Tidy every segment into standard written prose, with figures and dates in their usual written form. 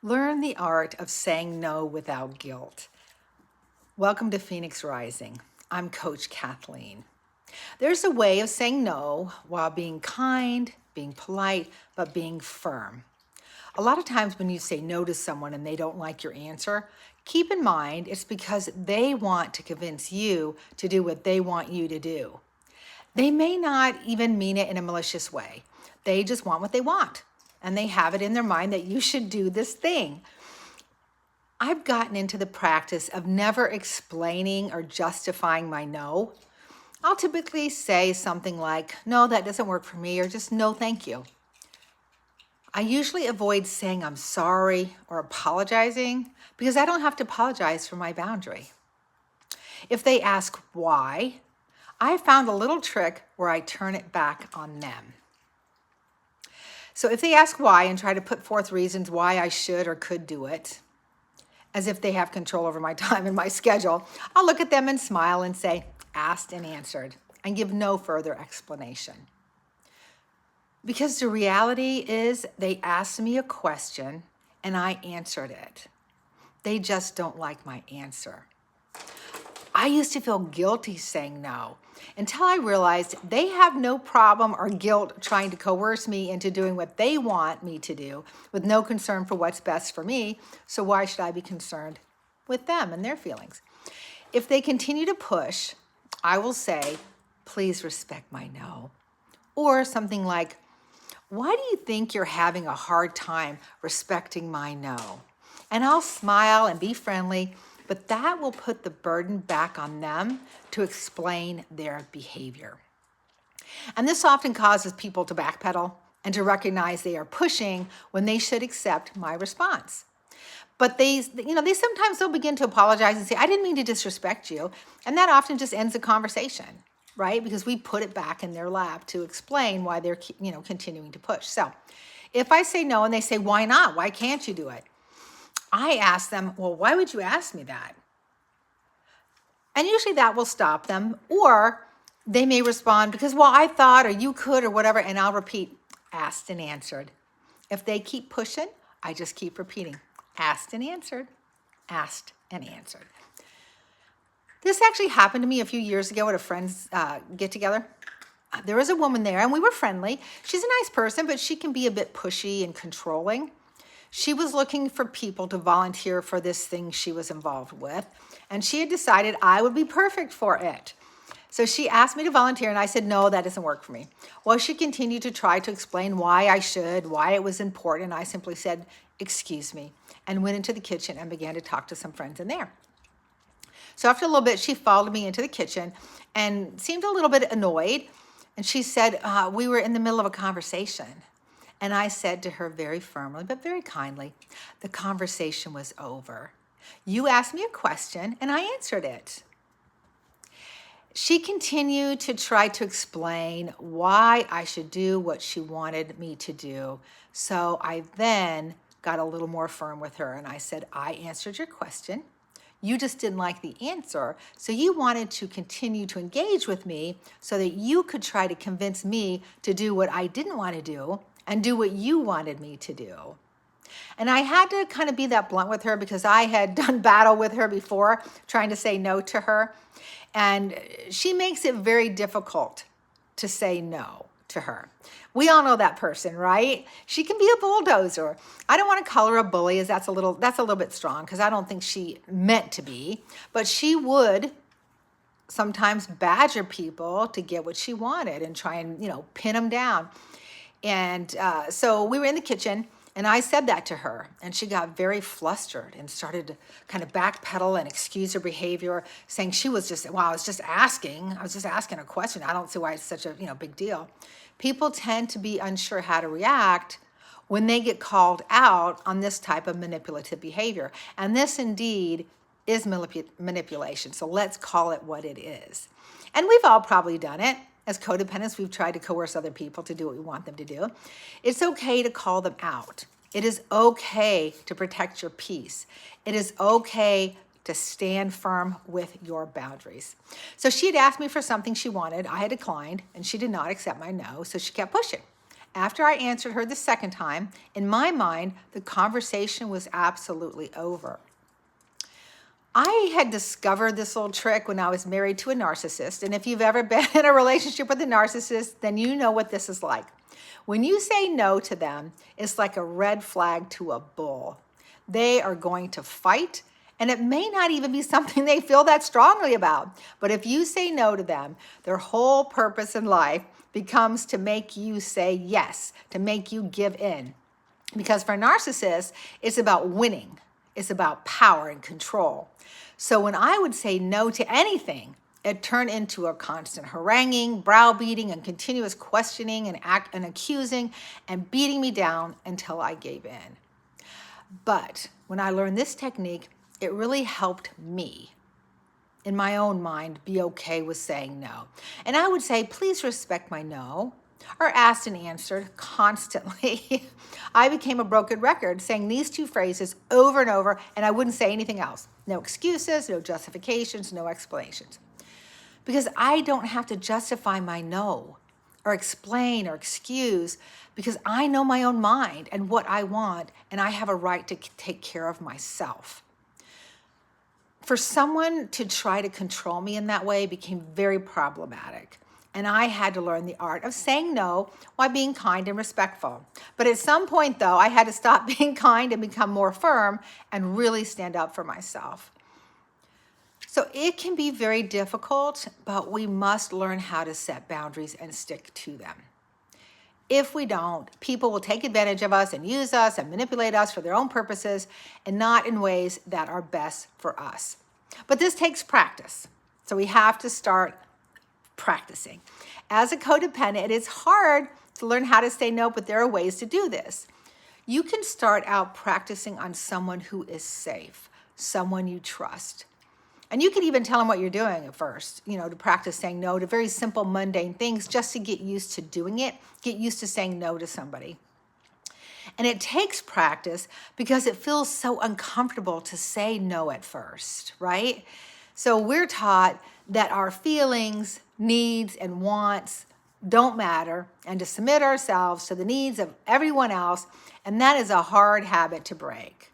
Learn the art of saying no without guilt. Welcome to Phoenix Rising. I'm Coach Kathleen. There's a way of saying no while being kind, being polite, but being firm. A lot of times when you say no to someone and they don't like your answer, keep in mind it's because they want to convince you to do what they want you to do. They may not even mean it in a malicious way. They just want what they want, and they have it in their mind that you should do this thing. I've gotten into the practice of never explaining or justifying my no. I'll typically say something like, no, that doesn't work for me, or just no, thank you. I usually avoid saying I'm sorry or apologizing because I don't have to apologize for my boundary. If they ask why, I found a little trick where I turn it back on them. So if they ask why and try to put forth reasons why I should or could do it, as if they have control over my time and my schedule, I'll look at them and smile and say, asked and answered, and give no further explanation. Because the reality is they asked me a question and I answered it. They just don't like my answer. I used to feel guilty saying no until I realized they have no problem or guilt trying to coerce me into doing what they want me to do with no concern for what's best for me. So why should I be concerned with them and their feelings? If they continue to push, I will say, please respect my no. Or something like, why do you think you're having a hard time respecting my no? And I'll smile and be friendly, but that will put the burden back on them to explain their behavior. And this often causes people to backpedal and to recognize they are pushing when they should accept my response. But they sometimes they'll begin to apologize and say, I didn't mean to disrespect you. And that often just ends the conversation, right? Because we put it back in their lap to explain why they're, continuing to push. So if I say no and they say, why not? Why can't you do it? I ask them, well, why would you ask me that? And usually that will stop them. Or they may respond because, well, I thought, or you could, or whatever. And I'll repeat, asked and answered. If they keep pushing, I just keep repeating, asked and answered, asked and answered. This actually happened to me a few years ago at a friend's get together. There was a woman there and we were friendly. She's a nice person, but she can be a bit pushy and controlling. She was looking for people to volunteer for this thing she was involved with, and she had decided I would be perfect for it. So she asked me to volunteer, and I said, no, that doesn't work for me. Well, she continued to try to explain why I should, why it was important, and I simply said, excuse me, and went into the kitchen and began to talk to some friends in there. So after a little bit, she followed me into the kitchen and seemed a little bit annoyed, and she said, we were in the middle of a conversation. And I said to her very firmly, but very kindly, the conversation was over. You asked me a question and I answered it. She continued to try to explain why I should do what she wanted me to do. So I then got a little more firm with her and I said, I answered your question. You just didn't like the answer. So you wanted to continue to engage with me so that you could try to convince me to do what I didn't want to do and do what you wanted me to do. And I had to kind of be that blunt with her because I had done battle with her before, trying to say no to her. And she makes it very difficult to say no to her. We all know that person, right? She can be a bulldozer. I don't want to call her a bully, as that's a little bit strong because I don't think she meant to be. But she would sometimes badger people to get what she wanted and try and, pin them down. And so we were in the kitchen and I said that to her and she got very flustered and started to kind of backpedal and excuse her behavior, saying she was just, I was just asking a question. I don't see why it's such a, big deal. People tend to be unsure how to react when they get called out on this type of manipulative behavior. And this indeed is manipulation. So let's call it what it is. And we've all probably done it. As codependents, we've tried to coerce other people to do what we want them to do. It's okay to call them out. It is okay to protect your peace. It is okay to stand firm with your boundaries. So she had asked me for something she wanted. I had declined, and she did not accept my no, so she kept pushing. After I answered her the second time, in my mind, the conversation was absolutely over. I had discovered this little trick when I was married to a narcissist. And if you've ever been in a relationship with a narcissist, then you know what this is like. When you say no to them, it's like a red flag to a bull. They are going to fight, and it may not even be something they feel that strongly about. But if you say no to them, their whole purpose in life becomes to make you say yes, to make you give in. Because for narcissists, it's about winning. It's about power and control. So when I would say no to anything, it turned into a constant haranguing, browbeating, and continuous questioning and accusing and beating me down until I gave in. But when I learned this technique, it really helped me, in my own mind, be okay with saying no. And I would say, please respect my no, or asked and answered constantly. I became a broken record saying these two phrases over and over, and I wouldn't say anything else. No excuses, no justifications, no explanations. Because I don't have to justify my no or explain or excuse, because I know my own mind and what I want, and I have a right to take care of myself. For someone to try to control me in that way became very problematic. And I had to learn the art of saying no while being kind and respectful. But at some point, though, I had to stop being kind and become more firm and really stand up for myself. So it can be very difficult, but we must learn how to set boundaries and stick to them. If we don't, people will take advantage of us and use us and manipulate us for their own purposes and not in ways that are best for us. But this takes practice. So we have to start practicing. As a codependent, it is hard to learn how to say no, but there are ways to do this. You can start out practicing on someone who is safe, someone you trust. And you can even tell them what you're doing at first, to practice saying no to very simple, mundane things just to get used to doing it, get used to saying no to somebody. And it takes practice because it feels so uncomfortable to say no at first, right? So we're taught that our feelings, needs, and wants don't matter, and to submit ourselves to the needs of everyone else, and that is a hard habit to break.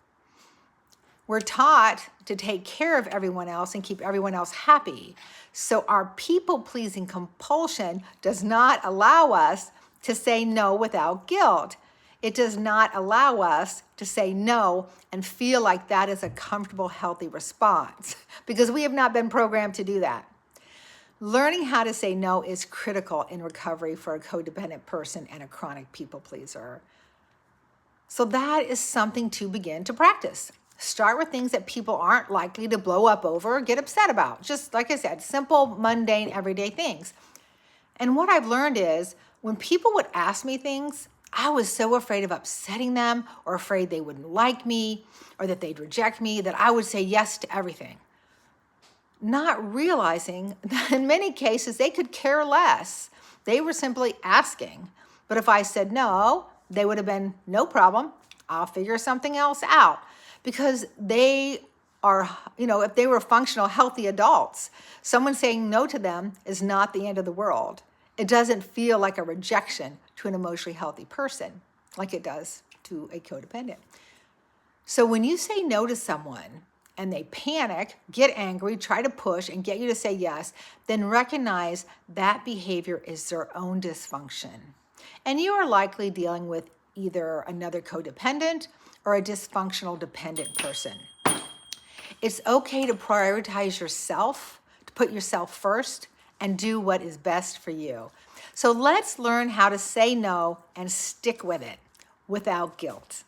We're taught to take care of everyone else and keep everyone else happy. So our people-pleasing compulsion does not allow us to say no without guilt. It does not allow us to say no and feel like that is a comfortable, healthy response because we have not been programmed to do that. Learning how to say no is critical in recovery for a codependent person and a chronic people pleaser. So that is something to begin to practice. Start with things that people aren't likely to blow up over or get upset about. Just like I said, simple, mundane, everyday things. And what I've learned is when people would ask me things, I was so afraid of upsetting them or afraid they wouldn't like me or that they'd reject me that I would say yes to everything. Not realizing that in many cases they could care less. They were simply asking. But if I said no, they would have been no problem. I'll figure something else out. Because they are, if they were functional, healthy adults, someone saying no to them is not the end of the world. It doesn't feel like a rejection to an emotionally healthy person like it does to a codependent. So when you say no to someone and they panic, get angry, try to push and get you to say yes, then recognize that behavior is their own dysfunction. And you are likely dealing with either another codependent or a dysfunctional dependent person. It's okay to prioritize yourself, to put yourself first, and do what is best for you. So let's learn how to say no and stick with it without guilt.